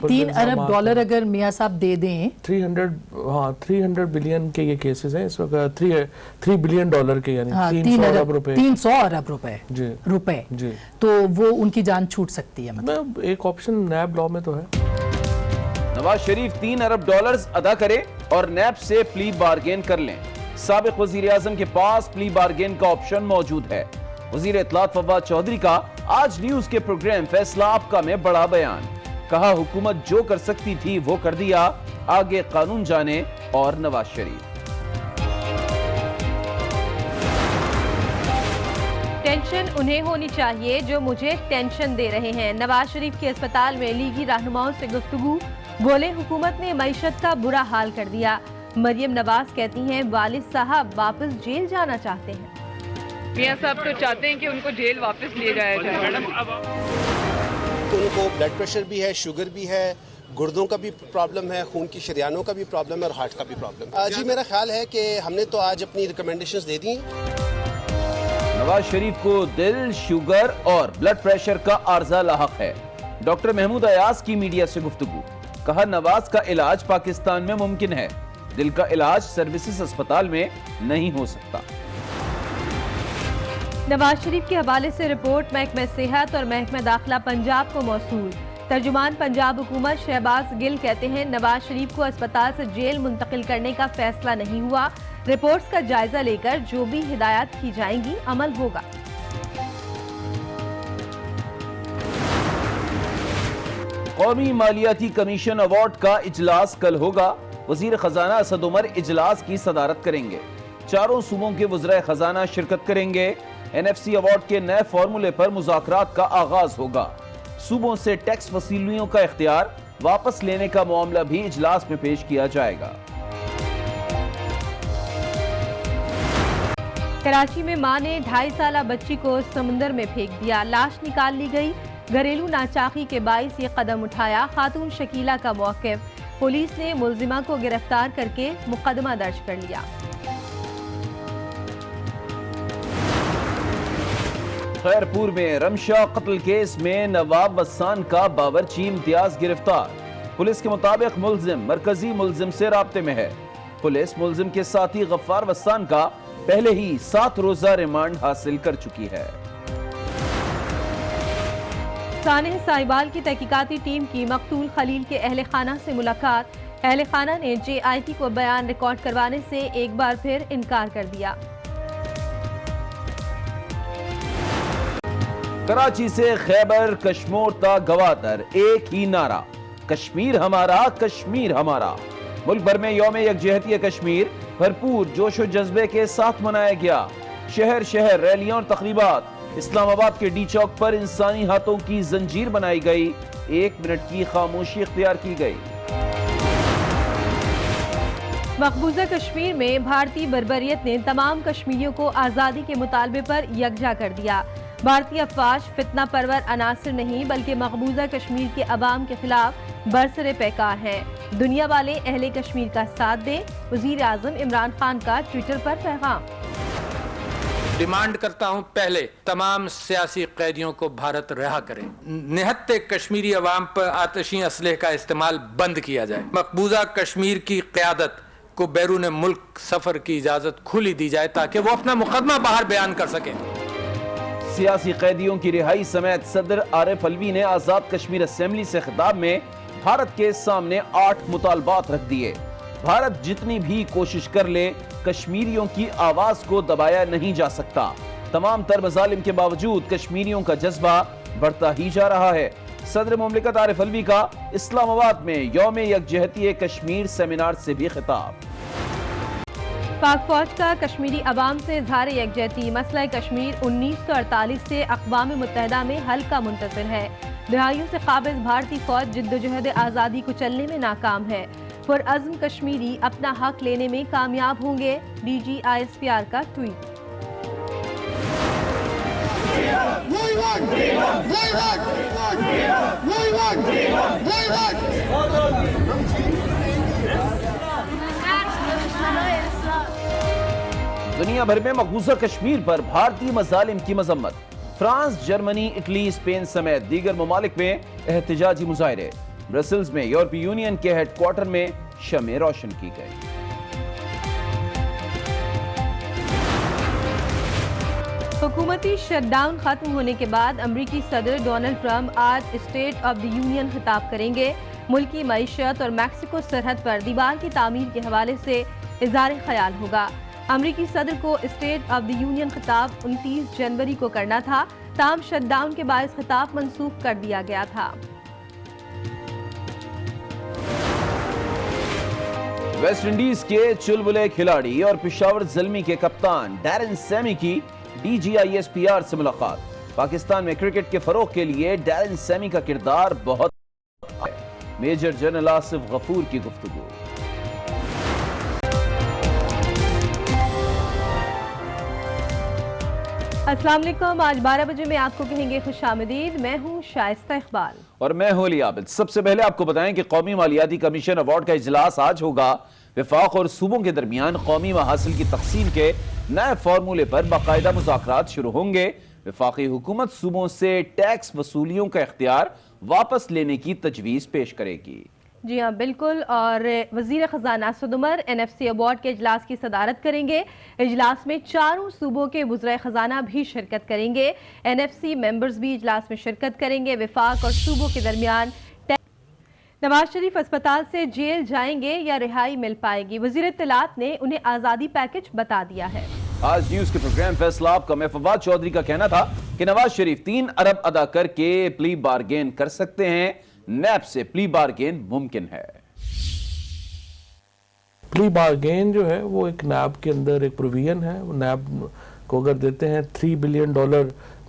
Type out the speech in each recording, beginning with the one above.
3 ارب dollar اگر میاں صاحب دے دیں 300 بلین کے یہ کیسز ہیں اس وقت 3 بلین ڈالر کے یعنی 300 ارب روپے 300 ارب روپے جی تو وہ ان کی جان چھوٹ سکتی ہے. مطلب ایک آپشن نیب لاء میں تو ہے. نواز شریف 3 ارب ڈالرز ادا کریں اور نیب سے پلی بارگین کر لیں. سابق وزیر اعظم کے پاس پلی بارگین کا آپشن موجود ہے. وزیر اطلاعات فواد چودھری کا آج نیوز کے پروگرام فیصلہ آپ کا میں بڑا بیان. کہا حکومت جو کر سکتی تھی وہ کر دیا, آگے قانون جانے اور نواز شریف. ٹینشن انہیں ہونی چاہیے جو مجھے ٹینشن دے رہے ہیں. نواز شریف کے اسپتال میں لیگی رہنماؤں سے گفتگو. بولے حکومت نے معیشت کا برا حال کر دیا. مریم نواز کہتی ہیں والد صاحب واپس جیل جانا چاہتے ہیں. میاں صاحب تو چاہتے ہیں کہ ان کو جیل واپس لے جایا جائے. ان کو بلڈ پریشر بھی ہے, شوگر بھی ہے, گردوں کا بھی پرابلم ہے, خون کی شریانوں کا بھی پرابلم ہے اور ہارٹ کا بھی پرابلم. جی میرا خیال ہے کہ ہم نے تو آج اپنی ریکمنڈیشنز دے دی. نواز شریف کو دل, شوگر اور بلڈ پریشر کا عارضہ لاحق ہے. ڈاکٹر محمود ایاز کی میڈیا سے گفتگو. کہا نواز کا علاج پاکستان میں ممکن ہے, دل کا علاج سروسز اسپتال میں نہیں ہو سکتا. نواز شریف کے حوالے سے رپورٹ محکمہ صحت اور محکمہ داخلہ پنجاب کو موصول. ترجمان پنجاب حکومت شہباز گل کہتے ہیں نواز شریف کو اسپتال سے جیل منتقل کرنے کا فیصلہ نہیں ہوا. رپورٹس کا جائزہ لے کر جو بھی ہدایات کی جائیں گی عمل ہوگا. قومی مالیاتی کمیشن ایوارڈ کا اجلاس کل ہوگا. وزیر خزانہ اسد عمر اجلاس کی صدارت کریں گے. چاروں صوبوں کے وزرائے خزانہ شرکت کریں گے. این ایف سی ایوارڈ کے نئے فارمولے پر مذاکرات کا آغاز ہوگا. صوبوں سے ٹیکس وصولیوں کا اختیار واپس لینے کا معاملہ بھی اجلاس میں پیش کیا جائے گا. کراچی میں ماں نے 2.5 سالہ بچی کو سمندر میں پھینک دیا. لاش نکال لی گئی. گھریلو ناچاقی کے باعث یہ قدم اٹھایا. خاتون شکیلہ کا موقف. پولیس نے ملزمہ کو گرفتار کر کے مقدمہ درج کر لیا. خیرپور میں رمشا قتل کیس میں نواب وسان کا باورچی امتیاز گرفتار. پولیس کے مطابق ملزم مرکزی ملزم سے رابطے میں ہے. پولیس ملزم کے ساتھی غفار وسان کا پہلے ہی 7 روزہ ریمانڈ حاصل کر چکی ہے. سانحہ سائبال کی تحقیقاتی ٹیم کی مقتول خلیل کے اہل خانہ سے ملاقات. اہل خانہ نے جے آئی ٹی کو بیان ریکارڈ کروانے سے ایک بار پھر انکار کر دیا. کراچی سے خیبر کشمور تک گوادر ایک ہی نعرہ, کشمیر ہمارا, کشمیر ہمارا. ملک بھر میں یوم یکجہتی کشمیر بھرپور جوش و جذبے کے ساتھ منایا گیا. شہر شہر ریلیاں اور تقریبات. اسلام آباد کے ڈی چوک پر انسانی ہاتھوں کی زنجیر بنائی گئی. 1 منٹ کی خاموشی اختیار کی گئی. مقبوضہ کشمیر میں بھارتی بربریت نے تمام کشمیریوں کو آزادی کے مطالبے پر یکجا کر دیا. بھارتی افواج فتنہ پرور عناصر نہیں بلکہ مقبوضہ کشمیر کے عوام کے خلاف برسر پیکار ہیں. دنیا والے اہل کشمیر کا ساتھ دیں. وزیر اعظم عمران خان کا ٹویٹر پر پیغام. ڈیمانڈ کرتا ہوں پہلے تمام سیاسی قیدیوں کو بھارت رہا کریں. نہتے کشمیری عوام پر آتشی اسلحے کا استعمال بند کیا جائے. مقبوضہ کشمیر کی قیادت کو بیرون ملک سفر کی اجازت کھلی دی جائے تاکہ وہ اپنا مقدمہ باہر بیان کر سکیں. سیاسی قیدیوں کی رہائی سمیت صدر عارف علوی نے آزاد کشمیر اسمبلی سے خطاب میں بھارت کے سامنے 8 مطالبات رکھ دیے. بھارت جتنی بھی کوشش کر لے کشمیریوں کی آواز کو دبایا نہیں جا سکتا. تمام تر مظالم کے باوجود کشمیریوں کا جذبہ بڑھتا ہی جا رہا ہے. صدر مملکت عارف علوی کا اسلام آباد میں یوم یکجہتی کشمیر سیمینار سے بھی خطاب. پاک فوج کا کشمیری عوام سے اظہار یکجہتی. مسئلہ کشمیر 1948 سے اقوام متحدہ میں حل کا منتظر ہے. دہائیوں سے قابض بھارتی فوج جدوجہد آزادی کو چلنے میں ناکام ہے. پرعزم کشمیری اپنا حق لینے میں کامیاب ہوں گے. D G I S P R کا ٹویٹ. دنیا بھر میں مقبوضہ کشمیر پر بھارتی مظالم کی مذمت. فرانس، جرمنی، اٹلی، اسپین سمیت دیگر ممالک میں احتجاجی مظاہرے. برسلز میں یورپی یونین کے ہیڈ کوارٹر میں شمع روشن کی گئی۔ حکومتی شٹ ڈاؤن ختم ہونے کے بعد امریکی صدر ڈونلڈ ٹرمپ آج اسٹیٹ آف دی یونین خطاب کریں گے۔ ملکی معیشت اور میکسیکو سرحد پر دیوار کی تعمیر کے حوالے سے اظہار خیال ہوگا۔ امریکی صدر کو اسٹیٹ آف دی یونین خطاب 29 جنوری کو کرنا تھا، تاہم شٹ ڈاؤن کے باعث خطاب منسوخ کر دیا گیا تھا۔ ویسٹ انڈیز کے چلبلے کھلاڑی اور پشاور زلمی کے کپتان ڈیرن سیمی کی DGISPR سے ملاقات۔ پاکستان میں کرکٹ کے فروغ کے لیے ڈیرن سیمی کا کردار بہت ہے، میجر جنرل آصف غفور کی گفتگو۔ السلام علیکم، آج 12 بجے میں آپ کو کہیں گے خوش آمدید، میں ہوں شائستہ اقبال اور میں ہوں علی عابد۔ سب سے پہلے آپ کو بتائیں کہ قومی مالیاتی کمیشن ایوارڈ کا اجلاس آج ہوگا۔ وفاق اور صوبوں کے درمیان قومی محاصل کی تقسیم کے نئے فارمولے پر باقاعدہ مذاکرات شروع ہوں گے۔ وفاقی حکومت صوبوں سے ٹیکس وصولیوں کا اختیار واپس لینے کی تجویز پیش کرے گی۔ جی ہاں بالکل، اور وزیر خزانہ اسد عمر NFC ایوارڈ کے اجلاس کی صدارت کریں گے۔ اجلاس میں چاروں صوبوں کے وزراء خزانہ بھی شرکت کریں گے۔ NFC ممبرز بھی اجلاس میں شرکت کریں گے۔ وفاق اور صوبوں کے درمیان نواز شریف اسپتال سے جیل جائیں گے یا رہائی مل پائے گی؟ وزیر اطلاعات نے انہیں آزادی پیکج بتا دیا ہے۔ آج نیوز کے پروگرام فیصلہ آپ کا میں فواد چودھری کا کہنا تھا کہ نواز شریف 3 ارب ادا کر کے پلی بارگین کر سکتے ہیں، نیب سے پلی بارگین ممکن ہے۔ پلی بارگین جو ہے وہ ایک نیب کے اندر ایک پروویژن ہے، وہ نیب کو اگر دیتے ہیں $3 بلین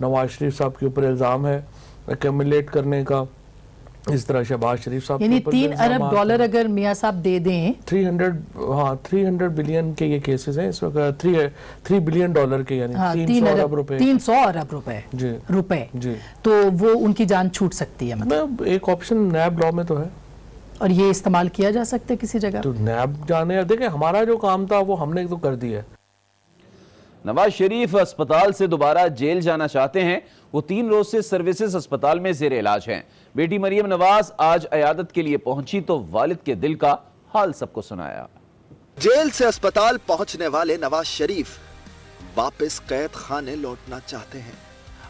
نواز شریف صاحب کے اوپر الزام ہے ایکیومولیٹ کرنے کا، اس طرح شہباز شریف صاحب یعنی $3 ارب اگر میاں صاحب دے دیں 300 بلین کے یہ کیسز ہیں اس وقت، $3 بلین کے یعنی 300 ارب روپے، 300 ارب روپے جی، تو وہ ان کی جان چھوٹ سکتی ہے، مطلب ایک آپشن نیب لاء میں تو ہے اور یہ استعمال کیا جا سکتا ہے کسی جگہ۔ تو نیب جانے، دیکھیں ہمارا جو کام تھا وہ ہم نے تو کر دیا ہے۔ نواز شریف اسپتال سے دوبارہ جیل جانا چاہتے ہیں، وہ 3 روز سے سروسز اسپتال میں زیر علاج ہیں۔ بیٹی مریم نواز آج عیادت کے لیے پہنچی تو والد کے دل کا حال سب کو سنایا۔ جیل سے اسپتال پہنچنے والے نواز شریف واپس قید خانے لوٹنا چاہتے ہیں،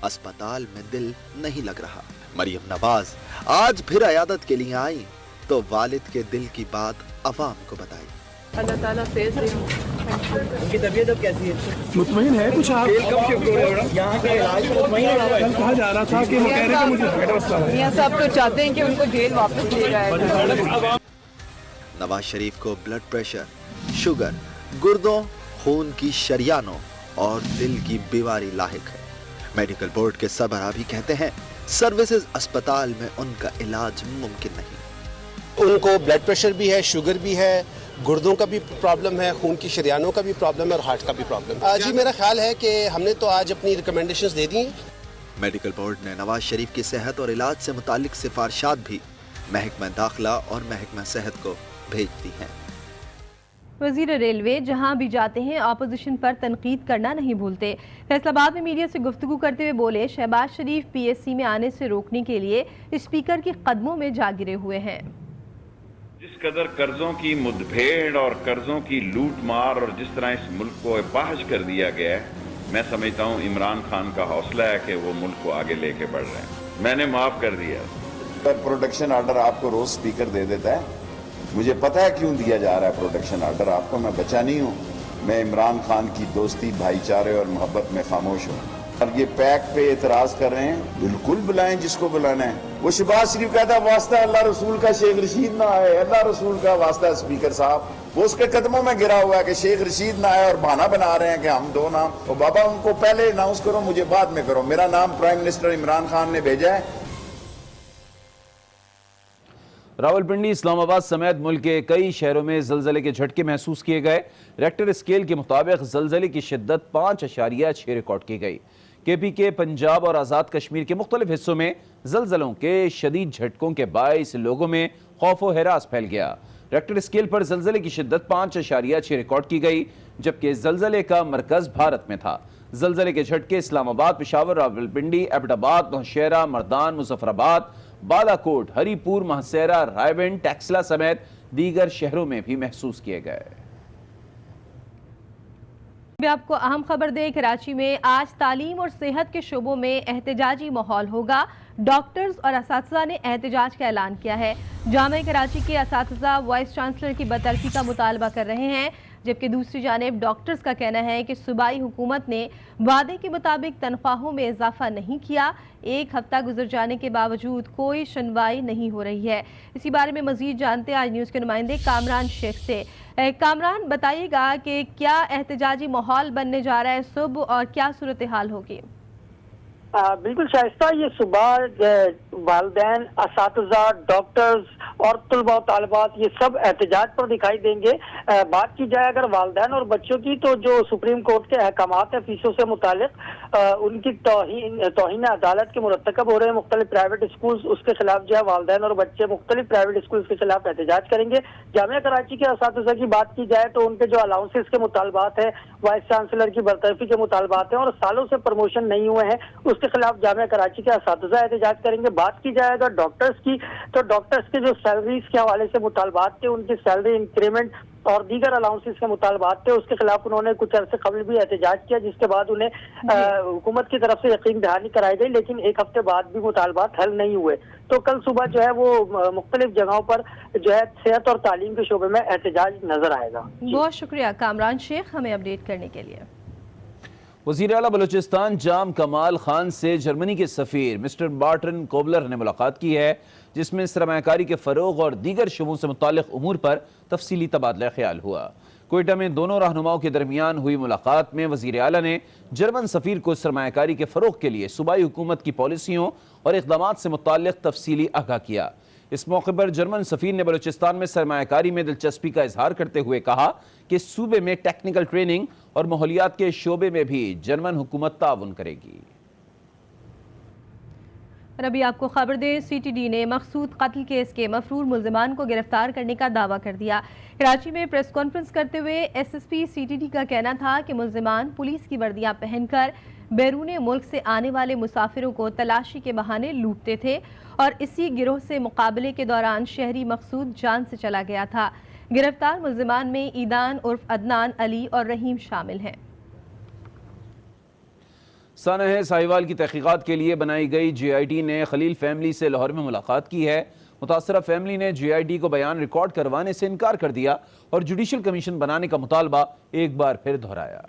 اسپتال میں دل نہیں لگ رہا۔ مریم نواز آج پھر عیادت کے لیے آئی تو والد کے دل کی بات عوام کو بتائی۔ اللہ تعالیٰ فیض دے۔ ان کی طبیعت اب کیسی ہے؟ مطمئن ہے کچھ؟ آپ یہاں کا علاج مطمئن ہے؟ کل کہا جا رہا تھا کہ وہ کہہ رہے کہ مجھے میاں صاحب تو چاہتے ہیں کہ ان کو جیل واپس لے جائے۔ نواز شریف کو بلڈ پریشر، شوگر، گردوں، خون کی شریانوں اور دل کی بیماری لاحق ہے۔ میڈیکل بورڈ کے سربراہ بھی کہتے ہیں سروسز اسپتال میں ان کا علاج ممکن نہیں۔ ان کو بلڈ پریشر بھی ہے، شوگر بھی ہے، گردوں کا بھی پرابلم ہے، خون کی شریانوں کا بھی پرابلم ہے اور ہارٹ کا بھی پرابلم ہے۔ جی میرا خیال ہے کہ ہم نے تو آج اپنی ریکمنڈیشنز دے دی ہیں۔ میڈیکل بورڈ نے نواز شریف کی صحت اور علاج سے متعلق سفارشات بھی محکمہ داخلہ اور محکمہ صحت کو بھیج دی ہیں۔ وزیر ریلوے جہاں بھی جاتے ہیں اپوزیشن پر تنقید کرنا نہیں بھولتے۔ فیصل آباد میں میڈیا سے گفتگو کرتے ہوئے بولے شہباز شریف PSC میں آنے سے روکنے کے لیے اسپیکر کے قدموں میں جا گرے ہوئے ہیں۔ جس قدر قرضوں کی مدبھیڑ اور قرضوں کی لوٹ مار اور جس طرح اس ملک کو اپاہج کر دیا گیا ہے، میں سمجھتا ہوں عمران خان کا حوصلہ ہے کہ وہ ملک کو آگے لے کے بڑھ رہے ہیں۔ میں نے معاف کر دیا۔ پروٹیکشن آرڈر آپ کو روز اسپیکر دے دیتا ہے، مجھے پتہ ہے کیوں دیا جا رہا ہے پروٹیکشن آرڈر آپ کو، میں بچہ نہیں ہوں، میں عمران خان کی دوستی، بھائی چارے اور محبت میں خاموش ہوں۔ اب یہ پیک پہ اعتراض کر رہے ہیں، بالکل بلائیں جس کو بلانا ہے۔ وہ شہباز شریف کہتا ہے واسطہ اللہ رسول کا شیخ رشید نہ آئے، اللہ رسول کا واسطہ اسپیکر صاحب، وہ اس کے قدموں میں گرا ہوا ہے کہ شیخ رشید نہ آئے اور بہانہ بنا رہے ہیں کہ ہم 2 نام، اور بابا ان کو پہلے اناؤنس کرو، مجھے بعد میں کرو، میرا نام پرائم منسٹر عمران خان نے بھیجا ہے۔ راولپنڈی، اسلام آباد سمیت ملک کے کئی شہروں میں زلزلے کے جھٹکے محسوس کیے گئے۔ ریکٹر اسکیل کے مطابق زلزلے کی شدت 5.6 ریکارڈ کی گئی۔ KPK پنجاب اور آزاد کشمیر کے مختلف حصوں میں زلزلوں کے شدید جھٹکوں کے باعث لوگوں میں خوف و ہراس پھیل گیا۔ ریکٹر اسکیل پر زلزلے کی شدت 5.6 ریکارڈ کی گئی، جبکہ زلزلے کا مرکز بھارت میں تھا۔ زلزلے کے جھٹکے اسلام آباد، پشاور، راولپنڈی، ایبٹ آباد، نوشہرہ، مردان، مظفر آباد، بالاکوٹ، ہری پور، مہسیرا، رائے، ٹیکسلا سمیت دیگر شہروں میں بھی محسوس کیے گئے۔ آپ کو اہم خبر دیں، کراچی میں آج تعلیم اور صحت کے شعبوں میں احتجاجی ماحول ہوگا۔ ڈاکٹرز اور اساتذہ نے احتجاج کا اعلان کیا ہے۔ جامعہ کراچی کے اساتذہ وائس چانسلر کی برطرفی کا مطالبہ کر رہے ہیں، جبکہ دوسری جانب ڈاکٹرز کا کہنا ہے کہ صوبائی حکومت نے وعدے کے مطابق تنخواہوں میں اضافہ نہیں کیا۔ ایک ہفتہ گزر جانے کے باوجود کوئی سنوائی نہیں ہو رہی ہے۔ اسی بارے میں مزید جانتے ہیں آج نیوز کے نمائندے کامران شیخ سے۔ کامران، بتائیے گا کہ کیا احتجاجی ماحول بننے جا رہا ہے صبح اور کیا صورتحال ہوگی؟ بالکل شائستہ، یہ صبح والدین، اساتذہ، ڈاکٹرز اور طلباء و طالبات یہ سب احتجاج پر دکھائی دیں گے۔ بات کی جائے اگر والدین اور بچوں کی، تو جو سپریم کورٹ کے احکامات ہیں فیسوں سے متعلق، ان کی توہین عدالت کے مرتکب ہو رہے ہیں مختلف پرائیویٹ اسکولز، اس کے خلاف جو ہے والدین اور بچے مختلف پرائیویٹ اسکولز کے خلاف احتجاج کریں گے۔ جامعہ کراچی کے اساتذہ کی بات کی جائے تو ان کے جو الاؤنسز کے مطالبات ہیں، وائس چانسلر کی برطرفی کے مطالبات ہیں اور سالوں سے پروموشن نہیں ہوئے ہیں، اس کے خلاف جامعہ کراچی کے اساتذہ احتجاج کریں گے۔ بات کی جائے اگر ڈاکٹرز کی، تو ڈاکٹرز کے جو سیلریز کے حوالے سے مطالبات تھے، ان کی سیلری انکریمنٹ اور دیگر الاؤنسز کے مطالبات تھے، اس کے خلاف انہوں نے کچھ عرصے قبل بھی احتجاج کیا، جس کے بعد انہیں حکومت کی طرف سے یقین دہانی کرائی گئی، لیکن ایک ہفتے بعد بھی مطالبات حل نہیں ہوئے۔ تو کل صبح جو ہے وہ مختلف جگہوں پر جو ہے صحت اور تعلیم کے شعبے میں احتجاج نظر آئے گا۔ بہت شکریہ کامران شیخ ہمیں اپڈیٹ کرنے کے لیے۔ وزیر اعلیٰ بلوچستان جام کمال خان سے جرمنی کے سفیر مسٹر مارٹن کوبلر نے ملاقات کی ہے، جس میں سرمایہ کاری کے فروغ اور دیگر شعبوں سے متعلق امور پر تفصیلی تبادلہ خیال ہوا۔ کوئٹہ میں دونوں رہنماؤں کے درمیان ہوئی ملاقات میں وزیر اعلیٰ نے جرمن سفیر کو سرمایہ کاری کے فروغ کے لیے صوبائی حکومت کی پالیسیوں اور اقدامات سے متعلق تفصیلی آگاہ کیا۔ اس موقع پر جرمن سفیر نے بلوچستان میں سرمایہ کاری میں دلچسپی کا اظہار کرتے ہوئے کہا کہ صوبے میں ٹیکنیکل ٹریننگ اور ماحولیات کے شعبے میں بھی جرمن حکومت تعاون کرے گی۔ اور ابھی آپ کو خبر دیں، سی ٹی ڈی نے مقصود قتل کیس کے مفرور ملزمان کو گرفتار کرنے کا دعویٰ کر دیا۔ کراچی میں پریس کانفرنس کرتے ہوئے S S P C T D کا کہنا تھا کہ ملزمان پولیس کی وردیاں پہن کر بیرون ملک سے آنے والے مسافروں کو تلاشی کے بہانے لوٹتے تھے اور اسی گروہ سے مقابلے کے دوران شہری مقصود جان سے چلا گیا تھا۔ گرفتار ملزمان میں ایدان عرف عدنان، علی اور رحیم شامل ہیں۔ سانحہ ساہیوال کی تحقیقات کے لیے بنائی گئی جے آئی ٹی نے خلیل فیملی سے لاہور میں ملاقات کی ہے۔ متاثرہ فیملی نے جے آئی ٹی کو بیان ریکارڈ کروانے سے انکار کر دیا اور جوڈیشل کمیشن بنانے کا مطالبہ ایک بار پھر دہرایا۔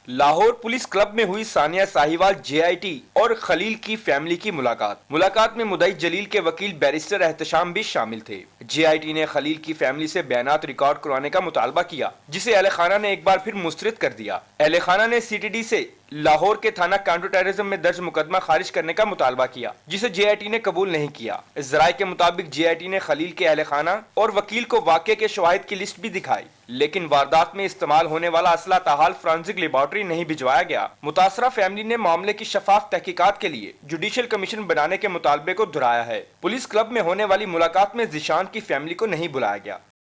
لاہور پولیس کلب میں ہوئی سانحہ ساہیوال جے آئی ٹی اور خلیل کی فیملی کی ملاقات میں مدعی جلیل کے وکیل بیرسٹر احتشام بھی شامل تھے۔ جے آئی ٹی نے خلیل کی فیملی سے بیانات ریکارڈ کروانے کا مطالبہ کیا، جسے اہل خانہ نے ایک بار پھر مسترد کر دیا۔ اہل خانہ نے سی ٹی ڈی سے لاہور کے تھانہ کاؤنٹر ٹیررزم میں درج مقدمہ خارج کرنے کا مطالبہ کیا، جسے جے آئی ٹی نے قبول نہیں کیا۔ ذرائع کے مطابق جے آئی ٹی نے خلیل کے اہل خانہ اور وکیل کو واقعے کے شواہد کی لسٹ بھی دکھائی، لیکن واردات میں استعمال ہونے والا اسلحہ تاحال فرانزک لیبارٹری نہیں بھجوایا گیا۔ متاثرہ فیملی نے معاملے کی شفاف تحقیقات کے لیے جوڈیشل کمیشن بنانے کے مطالبے کو دہرایا ہے۔ پولیس کلب میں ہونے والی ملاقات میں ذیشان کی فیملی کو نہیں بلایا گیا۔